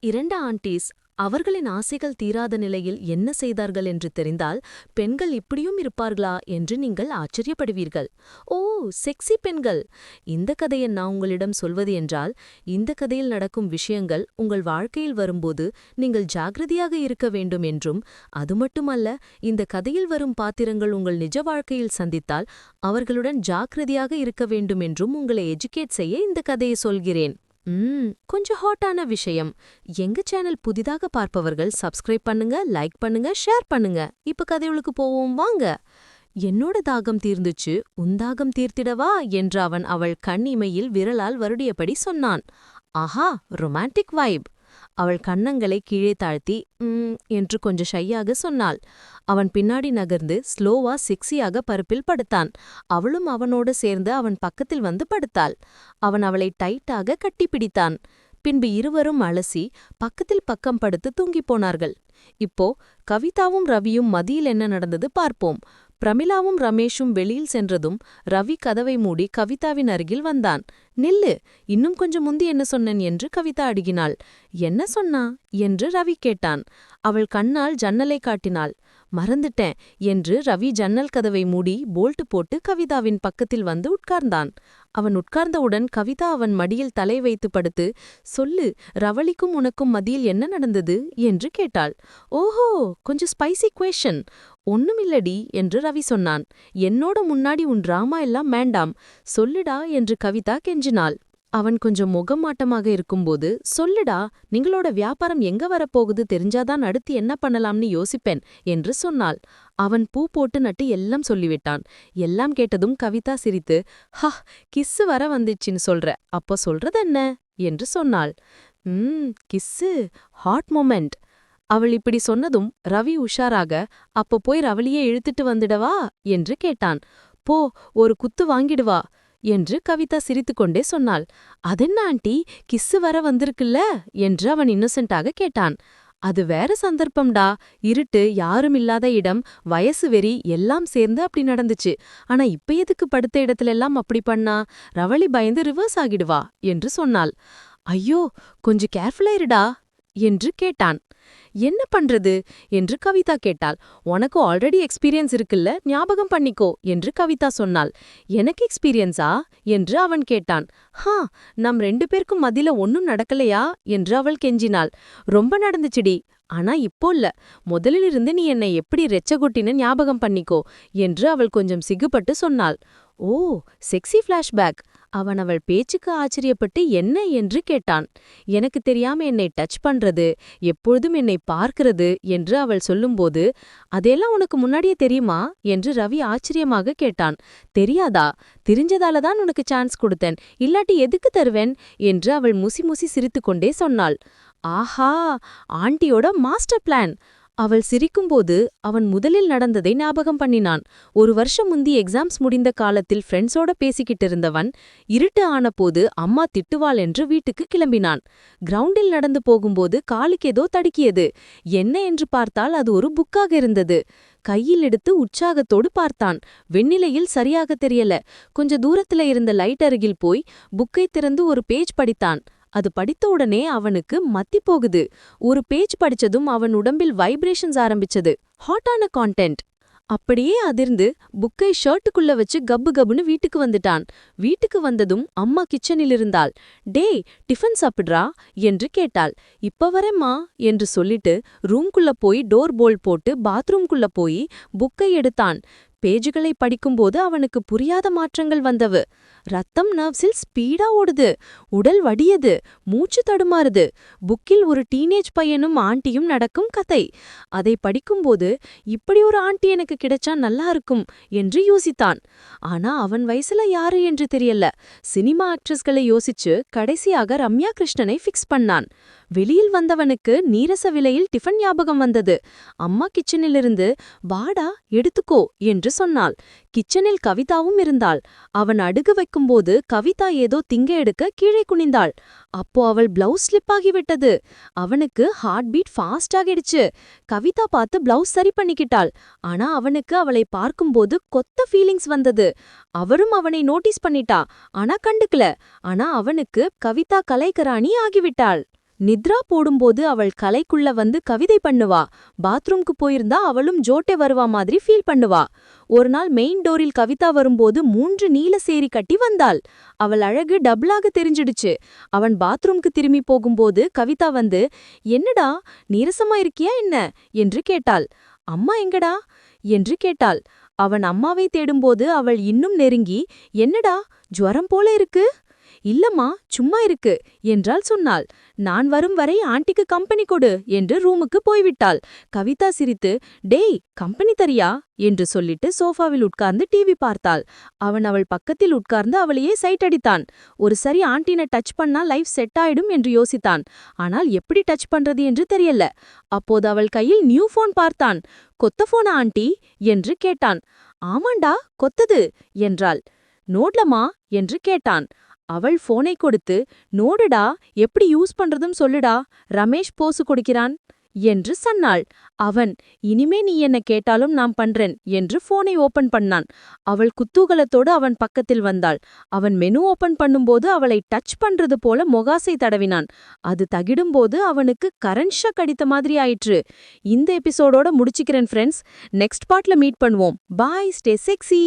2 Andes அவர்களின் ஆசைகள் தீராத நிலையில் என்ன செய்தார்கள் என்று தெரிந்தால், பெண்கள் இப்படியும் இருப்பார்களா என்று நீங்கள் ஆச்சரியப்படுவீர்கள். ஓ, செக்ஸி பெண்கள்! இந்த கதையை நான் உங்களிடம் சொல்வது என்றால், இந்த கதையில் நடக்கும் விஷயங்கள் உங்கள் வாழ்க்கையில் வரும்போது நீங்கள் ஜாக்கிரதையாக இருக்க வேண்டும் என்றும், அது மட்டுமல்ல, இந்த கதையில் வரும் பாத்திரங்கள் உங்கள் நிஜ வாழ்க்கையில் சந்தித்தால் அவர்களுடன் ஜாக்கிரதையாக இருக்க வேண்டும் என்றும் உங்களை எஜுகேட் செய்ய இந்த கதையை சொல்கிறேன். கொஞ்சம் ஹாட்டான விஷயம். எங்க சேனல் புதிதாக பார்ப்பவர்கள் சப்ஸ்கிரைப் பண்ணுங்க, லைக் பண்ணுங்க, ஷேர் பண்ணுங்க. இப்ப கதைகளுக்கு போவோம் வாங்க. என்னோட தாகம் தீர்ந்துச்சு, உந்தாகம் தீர்த்திடவா என்று அவன் அவள் கண் இமையில் விரலால் வருடியபடி சொன்னான். ஆஹா, ரொமான்டிக் வைப். அவள் கன்னங்களை கீழே தாழ்த்தி என்று கொஞ்சம் ஷையாக சொன்னாள். அவன் பின்னாடி நகர்ந்து ஸ்லோவா செக்ஸியாக பருப்பில் படுத்தான். அவளும் அவனோடு சேர்ந்து அவன் பக்கத்தில் வந்து படுத்தாள். அவன் அவளை டைட்டாக கட்டிப்பிடித்தான். பின்பு இருவரும் அலசி பக்கத்தில் பக்கம் படுத்து தூங்கிப் போனார்கள். இப்போ கவிதாவும் ரவியும் மதியில் என்ன நடந்தது பார்ப்போம். பிரமிளாவும் ரமேஷும் வெளியில் சென்றதும் ரவி கதவை மூடி கவிதாவின் அருகில் வந்தான். நில்லு, இன்னும் கொஞ்சம் முந்தி என்ன சொன்னேன் என்று கவிதா அடுகினாள். என்ன சொன்னா என்று ரவி கேட்டான். அவள் கண்ணால் ஜன்னலை காட்டினாள். மறந்துட்டேன் என்று ரவி ஜன்னல் கதவை மூடி போல்ட்டு போட்டு கவிதாவின் பக்கத்தில் வந்து உட்கார்ந்தான். அவன் உட்கார்ந்தவுடன் கவிதா அவன் மடியில் தலை வைத்து படுத்து, சொல்லு, ரவளிக்கும் உனக்கும் மதியில் என்ன நடந்தது என்று கேட்டாள். ஓஹோ, கொஞ்சம் ஸ்பைசி குவேஷன். ஒண்ணுமில்லடி என்று ரவி சொன்னான். என்னோட முன்னாடி உன் டிராமா எல்லாம் வேண்டாம், சொல்லுடா என்று கவிதா கெஞ்சினாள். அவன் கொஞ்சம் முகமாட்டமாக இருக்கும்போது, சொல்லுடா, நீங்களோட வியாபாரம் எங்க வரப்போகுது தெரிஞ்சாதான் அடுத்து என்ன பண்ணலாம்னு யோசிப்பேன் என்று சொன்னாள். அவன் பூ போட்டு நட்டு எல்லாம் சொல்லிவிட்டான். எல்லாம் கேட்டதும் கவிதா சிரித்து, ஹா, கிஸ்ஸு வர வந்துச்சுன்னு சொல்ற, அப்போ சொல்றதென்ன என்று சொன்னாள். Kiss, hot moment. அவள் இப்படி சொன்னதும் ரவி உஷாராக, அப்போ போய் ரவளியே இழுத்துட்டு வந்துடவா என்று கேட்டான். போ, ஒரு குத்து வாங்கிடுவா என்று கவிதா சிரித்துக்கொண்டே சொன்னாள். அதென்ன ஆண்டி, கிஸ்ஸு வர வந்திருக்குல்ல என்று அவன் இன்னசென்ட்டாக கேட்டான். அது வேற சந்தர்ப்பம்டா, இருட்டு, யாருமில்லாத இடம், வயசு வெறி எல்லாம் சேர்ந்து அப்படி நடந்துச்சு. ஆனா இப்ப எதுக்கு படுத்த இடத்துலெல்லாம் அப்படி பண்ணா? ரவளி பயந்து ரிவர்ஸ் ஆகிடுவா என்று சொன்னாள். ஐயோ, கொஞ்சம் கேர்ஃபுல்லா இருடா என்று கேட்டான். என்ன பண்றது என்று கவிதா கேட்டாள். உனக்கு ஆல்ரெடி எக்ஸ்பீரியன்ஸ் இருக்குல்ல, ஞாபகம் பண்ணிக்கோ என்று கவிதா சொன்னாள். எனக்கு எக்ஸ்பீரியன்ஸா என்று அவன் கேட்டான். ஹா, நம் 2 பேருக்கும் மதில ஒன்னும் நடக்கலையா என்று அவள் கெஞ்சினாள். ரொம்ப நடந்துச்சுடி, ஆனா இப்போ இல்ல. முதலிலிருந்து நீ என்னை எப்படி ரெச்சகொட்டின ஞாபகம் பண்ணிக்கோ என்று அவள் கொஞ்சம் சிகுபட்டு சொன்னாள். ஓ, செக்ஸி ஃபிளாஷ்பேக். அவன் அவள் பேச்சுக்கு ஆச்சரியப்பட்டு என்ன என்று கேட்டான். எனக்கு தெரியாம என்னை டச் பண்றது, எப்பொழுதும் என்னை பார்க்கிறது என்று அவள் சொல்லும்போது, அதெல்லாம் உனக்கு முன்னாடியே தெரியுமா என்று ரவி ஆச்சரியமாக கேட்டான். தெரியாதா? தெரிஞ்சதாலதான் உனக்கு சான்ஸ் கொடுத்தேன், இல்லாட்டி எதுக்கு தருவேன் என்று அவள் முசி முசி சிரித்துக்கொண்டே சொன்னாள். ஆஹா, ஆண்டியோட மாஸ்டர் பிளான். அவள் சிரிக்கும்போது அவன் முதலில் நடந்ததை ஞாபகம் பண்ணினான். 1 வருஷம் முந்தி எக்ஸாம்ஸ் முடிந்த காலத்தில் ஃப்ரெண்ட்ஸோட பேசிக்கிட்டு இருந்தவன், இருட்டு ஆனபோது அம்மா திட்டுவாள் என்று வீட்டுக்கு கிளம்பினான். கிரவுண்டில் நடந்து போகும்போது காலுக்கு ஏதோ தடுக்கியது. என்ன என்று பார்த்தால் அது ஒரு புக்காக இருந்தது. கையில் எடுத்து உற்சாகத்தோடு பார்த்தான். வெண்ணிலையில் சரியாக தெரியல. கொஞ்ச தூரத்துல இருந்த லைட் அருகில் போய் புக்கை திறந்து ஒரு பேஜ் படித்தான். அது படித்த உடனே அவனுக்கு மத்தி போகுது. ஒரு பேஜ் படிச்சதும் அவன் உடம்பில் வைப்ரேஷன்ஸ் ஆரம்பிச்சது. ஹாட்டான கான்டென்ட். அப்படியே அதிர்ந்து புக்கை ஷர்ட்டுக்குள்ள வச்சு கப்பு கப்புன்னு வீட்டுக்கு வந்துட்டான். வீட்டுக்கு வந்ததும் அம்மா கிச்சனில் இருந்தாள். டேய், டிஃபன் சாப்பிட்றா என்று கேட்டாள். இப்ப வரேம்மா என்று சொல்லிட்டு ரூம்குள்ள போய் டோர் போல்ட் போட்டு பாத்ரூம்குள்ள போய் புக்கை எடுத்தான். பேஜுகளை படிக்கும்போது அவனுக்கு புரியாத மாற்றங்கள் வந்தவு. ரத்தம் நர்வ்ஸில் ஸ்பீடா ஓடுது. உடல் வடியது. மூச்சு தடுமாறுது. புக்கில் ஒரு டீனேஜ் பையனும் ஆண்டியும் நடக்கும் கதை. அதை படிக்கும்போது, இப்படி ஒரு ஆண்டி எனக்கு கிடைச்சா நல்லா இருக்கும் என்று யோசித்தான். ஆனா அவன் வயசுல யாரு என்று தெரியல. சினிமா ஆக்ட்ரஸ்களை யோசிச்சு கடைசியாக ரம்யா கிருஷ்ணனை ஃபிக்ஸ் பண்ணான். வெளியில் வந்தவனுக்கு நீரச விலையில் டிஃபன் ஞாபகம் வந்தது. அம்மா கிச்சனிலிருந்து, வாடா எடுத்துக்கோ என்று சொன்னாள். கிச்சனில் கவிதாவும் இருந்தாள். அவன் அடுகு வைக்கும்போது கவிதா ஏதோ திங்க எடுக்க கீழே குனிந்தாள். அப்போ அவள் பிளவுஸ் ஸ்லிப் ஆகிவிட்டது. அவனுக்கு ஹார்ட் பீட் ஃபாஸ்ட் ஆகிடுச்சு. கவிதா பார்த்து பிளவுஸ் சரி பண்ணிக்கிட்டாள். ஆனா அவனுக்கு அவளை பார்க்கும்போது கொத்த ஃபீலிங்ஸ் வந்தது. அவரும் அவனை நோட்டீஸ் பண்ணிட்டா. ஆனா கண்டுக்கல. ஆனா அவனுக்கு கவிதா கலைக்கராணி ஆகிவிட்டாள். நித்ரா போடும்போது அவள் கலைக்குள்ள வந்து கவிதை பண்ணுவா. பாத்ரூம்க்கு போயிருந்தா அவளும் ஜோட்டே வருவா மாதிரி ஃபீல் பண்ணுவா. ஒரு நாள் மெயின் டோரில் கவிதா வரும்போது 3 நீல சேரி கட்டி வந்தாள். அவள் அழகு டபுளாக தெரிஞ்சிடுச்சு. அவன் பாத்ரூம்க்கு திரும்பி போகும்போது கவிதா வந்து, என்னடா நீரசமா இருக்கியா என்ன என்று கேட்டாள். அம்மா எங்கடா என்று கேட்டாள். அவன் அம்மாவை தேடும்போது அவள் இன்னும் நெருங்கி, என்னடா ஜுவரம் போல இருக்கு. இல்லம்மா சும்மா இருக்கு என்றாள் சொன்னாள். நான் வரும் வரை ஆண்டிக்கு கம்பெனி கொடு என்று ரூமுக்கு போய்விட்டாள். கவிதா சிரித்து, டேய் கம்பெனி தரியா என்று சொல்லிட்டு சோஃபாவில் உட்கார்ந்து டிவி பார்த்தாள். அவன் அவள் பக்கத்தில் உட்கார்ந்து அவளையே சைட் அடித்தான். ஒரு சரி ஆண்டினை டச் பண்ணா லைஃப் செட் ஆயிடும் என்று யோசித்தான். ஆனால் எப்படி டச் பண்றது என்று தெரியல. அப்போது அவள் கையில் நியூ போன் பார்த்தான். கொத்த போனா ஆண்டி என்று கேட்டான். ஆமாண்டா கொத்தது என்றாள். நோட்லமா என்று கேட்டான். அவள் போனை கொடுத்து, நோடுடா எப்படி யூஸ் பண்றதும் சொல்லுடா, ரமேஷ் போசு கொடுக்கிறான் என்று சொன்னாள். அவன், இனிமே நீ என்ன கேட்டாலும் நான் பண்றேன் என்று போனை ஓபன் பண்ணான். அவள் குத்தூகலத்தோடு அவன் பக்கத்தில் வந்தாள். அவன் மெனு ஓபன் பண்ணும்போது அவளை டச் பண்றது போல மொகாசை தடவினான். அது தகிடும்போது அவனுக்கு கரண்ட் ஷாக் அடித்த மாதிரி ஆயிற்று. இந்த எபிசோடோட முடிச்சுக்கிறேன் ஃப்ரெண்ட்ஸ். நெக்ஸ்ட் பார்ட்ல மீட் பண்ணுவோம். பாய், ஸ்டே செக்ஸி.